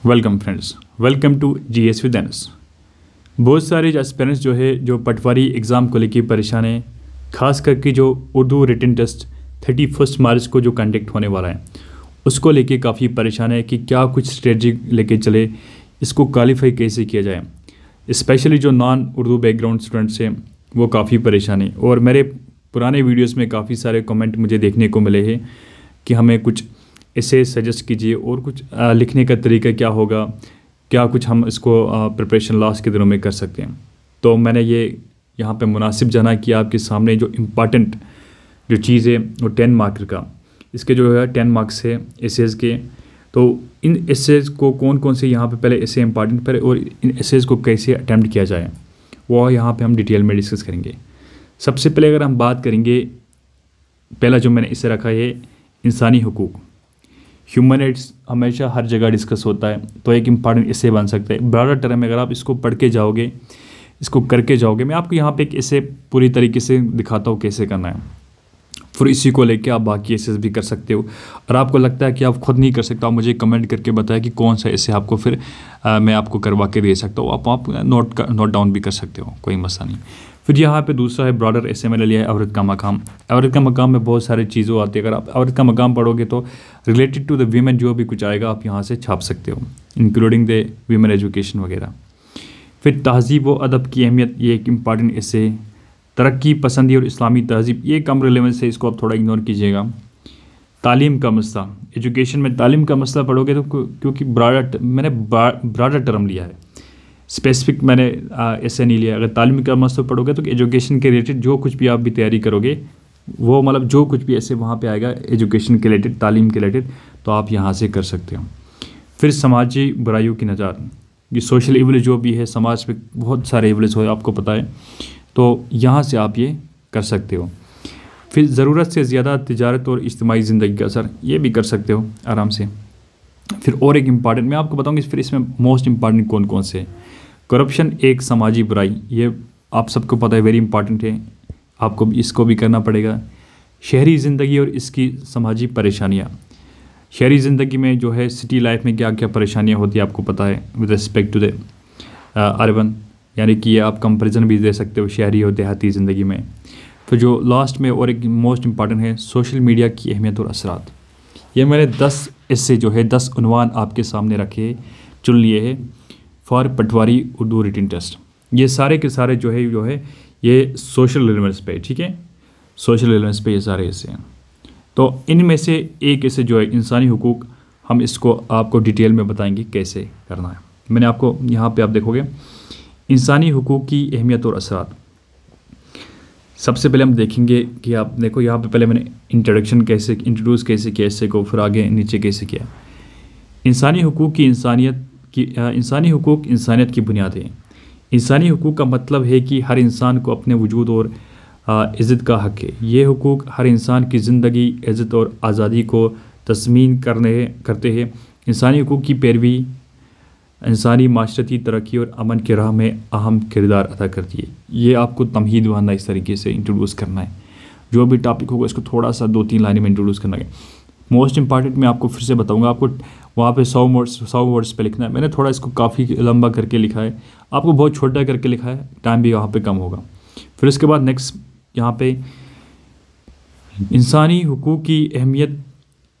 Welcome friends, welcome to GS with Anas. बहुत सारे aspirants जो पटवारी एग्ज़ाम को लेकर परेशान हैं, खास करके जो उर्दू रिटन टेस्ट 31 मार्च को जो कंडक्ट होने वाला है उसको लेके काफ़ी परेशान है कि क्या कुछ स्ट्रेटजी लेके चले, इसको क्वालिफाई कैसे किया जाए। स्पेशली जो नॉन उर्दू बैकग्राउंड स्टूडेंट्स हैं वो काफ़ी परेशान हैं और मेरे पुराने वीडियोस में काफ़ी सारे कमेंट मुझे देखने को मिले हैं कि हमें कुछ ऐसे सजेस्ट कीजिए और कुछ लिखने का तरीका क्या होगा, क्या कुछ हम इसको प्रिपरेशन लास्ट के दिनों में कर सकते हैं। तो मैंने ये यहाँ पे मुनासिब जाना कि आपके सामने जो इम्पॉर्टेंट जो चीज़ है वो 10 मार्कर का, इसके जो है 10 मार्क्स है एसेज के। तो इन एसेज को कौन कौन से यहाँ पे पहले ऐसे इम्पॉर्टेंट पर और इन एसेज को कैसे अटैम्प्ट किया जाए वो यहाँ पे हम डिटेल में डिस्कस करेंगे। सबसे पहले अगर हम बात करेंगे, पहला जो मैंने इसे रखा है इंसानी हुकूक, ह्यूमन राइट्स हमेशा हर जगह डिस्कस होता है, तो एक इम्पॉर्टेंट इससे बन सकता है। ब्रॉडर टर्म में अगर आप इसको पढ़ के जाओगे, इसको करके जाओगे, मैं आपको यहाँ पे एक ऐसे पूरी तरीके से दिखाता हूँ कैसे करना है। फिर इसी को लेके आप बाकी एसेस भी कर सकते हो। और आपको लगता है कि आप खुद नहीं कर सकते, आप मुझे कमेंट करके बताएं कि कौन सा ऐसे आपको फिर मैं आपको करवा के दे सकता हूँ। आप नोट डाउन भी कर सकते हो, कोई मसला नहीं। फिर यहाँ पे दूसरा है ब्रॉडर ऐसे मैंने लिया है औरत का मकाम। औरत का मकाम में बहुत सारी चीज़ें आती है, अगर आप औरत का मकाम पढ़ोगे तो रिलेटेड टू द वीमेन जो भी कुछ आएगा आप यहाँ से छाप सकते हो, इंक्लूडिंग द वीमेन एजुकेशन वगैरह। फिर तहज़ीब व अदब की अहमियत, ये एक इम्पॉर्टेंट ऐसे। तरक्की पसंदी और इस्लामी तहज़ीब, ये कम रिलेवेंस है, इसको आप थोड़ा इग्नोर कीजिएगा। तालीम का मसला, एजुकेशन में तालीम का मसला पढ़ोगे तो क्योंकि मैंने ब्रॉडर टर्म लिया है, स्पेसिफिक मैंने ऐसे नहीं लिया। अगर तालीम का मसला पढ़ोगे तो एजुकेशन के रिलेटेड जो कुछ भी आप भी तैयारी करोगे वो मतलब जो कुछ भी ऐसे वहाँ पे आएगा एजुकेशन के रिलेटेड, तालीम के रिलेटेड, तो आप यहाँ से कर सकते हो। फिर समाजी बुराइयों की नज़ार, ये सोशल इवल जो भी है समाज में बहुत सारे इवल्स हो आपको पता है, तो यहाँ से आप ये कर सकते हो। फिर ज़रूरत से ज़्यादा तिजारत और इज्तिमाई ज़िंदगी का असर, ये भी कर सकते हो आराम से। फिर और एक इम्पॉर्टेंट मैं आपको बताऊँगी, फिर इसमें मोस्ट इम्पॉर्टेंट कौन कौन से। करप्शन एक समाजी बुराई, ये आप सबको पता है, वेरी इंपॉर्टेंट है, आपको इसको भी करना पड़ेगा। शहरी ज़िंदगी और इसकी समाजी परेशानियाँ, शहरी ज़िंदगी में जो है सिटी लाइफ में क्या क्या परेशानियाँ होती है आपको पता है with respect to the urban, यानी कि ये आप कंपैरिजन भी दे सकते हो शहरी और देहाती ज़िंदगी में। फिर जो लास्ट में और एक मोस्ट इम्पॉर्टेंट है सोशल मीडिया की अहमियत और असरात। ये मैंने 10 इससे जो है 10 उन्वान आपके सामने रखे, चुन लिए हैं for patwari Urdu written test. ये सारे के सारे जो है ये सोशल रिलेवेंस पे, ठीक है, सोशल रिलेवेंस पे ये सारे ऐसे हैं। तो इनमें से एक ऐसे जो है इंसानी हुकूक, हम इसको आपको डिटेल में बताएंगे कैसे करना है। मैंने आपको यहाँ पे आप देखोगे इंसानी हुकूक की अहमियत और असरात। सबसे पहले हम देखेंगे कि आप देखो यहाँ पे पहले मैंने इंट्रोड्यूस कैसे किया इससे को, फिर आगे नीचे कैसे किया। इंसानी हुकूक की इंसानी हुकूक इंसानियत की बुनियाद है। इंसानी हुकूक का मतलब है कि हर इंसान को अपने वजूद और इज़्ज़त का हक़ है। ये हुकूक हर इंसान की ज़िंदगी, इज़्ज़त और आज़ादी को तस्मीन करते हैं। इंसानी हुकूक की पैरवी इंसानी माशरती तरक्की और अमन की राह में अहम किरदार अदा करती है। ये आपको तमहीद बहाना इस तरीके से इंट्रोड्यूस करना है, जो भी टॉपिक होगा इसको थोड़ा सा 2-3 लाइनें में इंट्रोड्यूस करना है। मोस्ट इंपॉर्टेंट मैं आपको फिर से बताऊंगा, आपको वहाँ पे 100 वर्ड्स पे लिखना है। मैंने थोड़ा इसको काफ़ी लंबा करके लिखा है, आपको बहुत छोटा करके लिखा है, टाइम भी वहाँ पे कम होगा। फिर इसके बाद नेक्स्ट यहाँ पे इंसानी हुकूक की अहमियत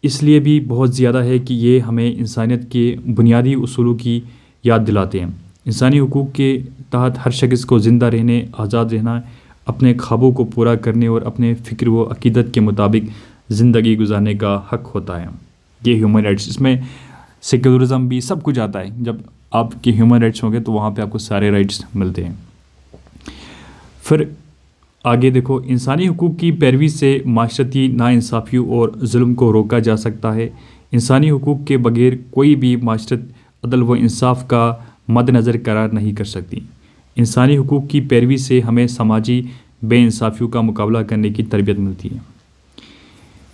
इसलिए भी बहुत ज़्यादा है कि ये हमें इंसानियत के बुनियादी उसूलों की याद दिलाते हैं। इंसानी हुकूक के तहत हर शख्स को ज़िंदा रहने, आज़ाद रहना, अपने ख्वाबों को पूरा करने और अपने फ़िक्र व अक़ीदत के मुताबिक ज़िंदगी गुजारने का हक़ होता है। ये ह्यूमन राइट्स, इसमें सेक्युलरिज़म भी सब कुछ आता है। जब आपके ह्यूमन राइट्स होंगे तो वहाँ पे आपको सारे राइट्स मिलते हैं। फिर आगे देखो, इंसानी हुकूक की पैरवी से माशरती नाइंसाफ़ियों और जुल्म को रोका जा सकता है। इंसानी हुकूक के बगैर कोई भी माशरत अदल व इंसाफ का मद्देनज़र करार नहीं कर सकती। इंसानी हुकूक की पैरवी से हमें समाजी बेइंसाफ़ियों का मुकाबला करने की तरबियत मिलती है।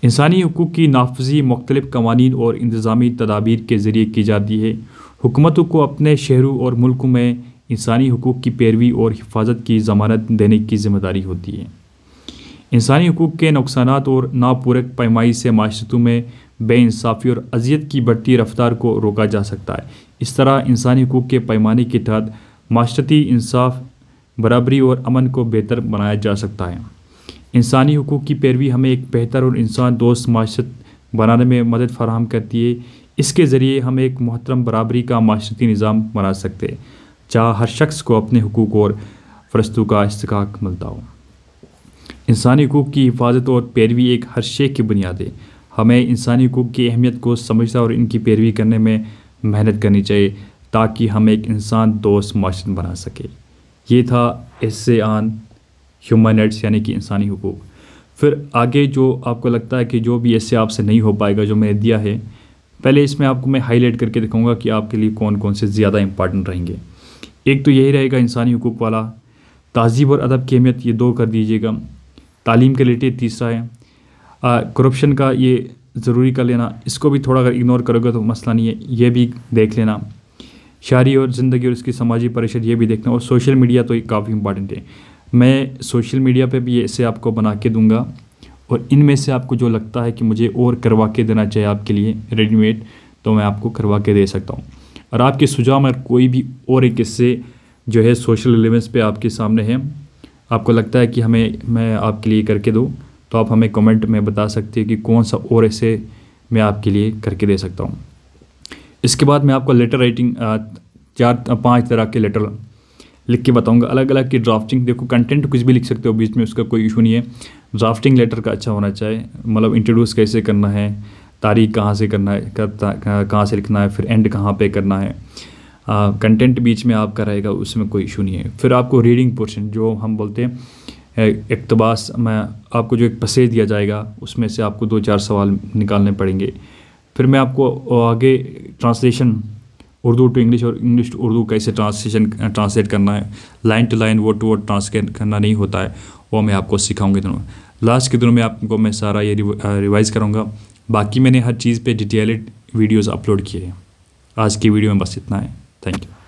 इंसानी हुकूक की नाफज़ी मुख्तलिफ़ कवानीन और इंतज़ामी तदाबीर के ज़रिए की जाती है। हुकूमतों को अपने शहरों और मुल्कों में इंसानी हुकूक की पैरवी और हिफाजत की ज़मानत देने की ज़िम्मेदारी होती है। इंसानी हुकूक के नुकसानात और नापूरक पैमाई से माशरतों में बेइंसाफ़ी और अजियत की बढ़ती रफ्तार को रोका जा सकता है। इस तरह इंसानी हुकूक के पैमाने के तहत माशरती इंसाफ, बराबरी और अमन को बेहतर बनाया जा सकता है। इंसानी हुकूक की पैरवी हमें एक बेहतर और इंसान दोस्त माशरत बनाने में मदद फराहम करती है। इसके ज़रिए हम एक मोहतरम बराबरी का माशरती निज़ाम बना सकते हैं जहाँ हर शख्स को अपने हुकूक और फ़रज़ों का इस्तिहक़ाक़ मिलता हो। इंसानी हुकूक की हिफाजत और पैरवी एक हर शे की बुनियाद है। हमें इंसानी हुकूक की अहमियत को समझना और इनकी पैरवी करने में मेहनत करनी चाहिए ताकि हम एक इंसान दोस्त माशरत बना सके। ये था एस्से ऑन ह्यूमन राइट्स यानी कि इंसानी हुकूक। फिर आगे जो आपको लगता है कि जो भी एस्से आपसे नहीं हो पाएगा जो मैंने दिया है, पहले इसमें आपको मैं हाईलाइट करके दिखाऊंगा कि आपके लिए कौन कौन से ज़्यादा इंपॉर्टेंट रहेंगे। एक तो यही रहेगा इंसानी हुकूक वाला, तहज़ीब और अदब की अहमियत, ये 2 कर दीजिएगा। तालीम के रिलेटेड तीसरा है करप्शन का, ये ज़रूरी कर लेना, इसको भी थोड़ा अगर इग्नोर करोगे तो मसला नहीं है, ये भी देख लेना। शायरी और ज़िंदगी और इसकी समाजी परेशानी ये भी देखना। और सोशल मीडिया तो काफ़ी इंपॉर्टेंट है। मैं सोशल मीडिया पे भी ऐसे आपको बना के दूंगा और इनमें से आपको जो लगता है कि मुझे और करवा के देना चाहिए आपके लिए रेडीमेड, तो मैं आपको करवा के दे सकता हूँ। और आपके सुझाव में कोई भी और एक किस्से जो है सोशल रिलेवेंस पे आपके सामने है, आपको लगता है कि मैं आपके लिए करके दूँ, तो आप हमें कमेंट में बता सकते हैं कि कौन सा और ऐसे मैं आपके लिए करके दे सकता हूँ। इसके बाद मैं आपको लेटर राइटिंग 4-5 तरह के लेटर लिख के बताऊंगा, अलग अलग की ड्राफ्टिंग। देखो कंटेंट कुछ भी लिख सकते हो बीच में, उसका कोई इशू नहीं है। ड्राफ्टिंग लेटर का अच्छा होना चाहिए, मतलब इंट्रोड्यूस कैसे करना है, तारीख कहाँ से करना है, कहाँ से लिखना है, फिर एंड कहाँ पे करना है। कंटेंट बीच में आपका रहेगा, उसमें कोई इशू नहीं है। फिर आपको रीडिंग पोर्शन जो हम बोलते हैं इक़्तिबास में, आपको जो एक पैसेज दिया जाएगा उसमें से आपको 2-4 सवाल निकालने पड़ेंगे। फिर मैं आपको आगे ट्रांसलेशन उर्दू टू इंग्लिश और इंग्लिश टू उर्दू कैसे ट्रांसलेट करना है, line to line, word to word translate करना नहीं होता है, वो मैं आपको सिखाऊंगा दिनों में। लास्ट के दिनों में आपको मैं सारा ये रिवाइज़ करूँगा। बाकी मैंने हर चीज़ पे डिटेल्ड वीडियोज़ अपलोड किए हैं। आज की वीडियो में बस इतना है। Thank you.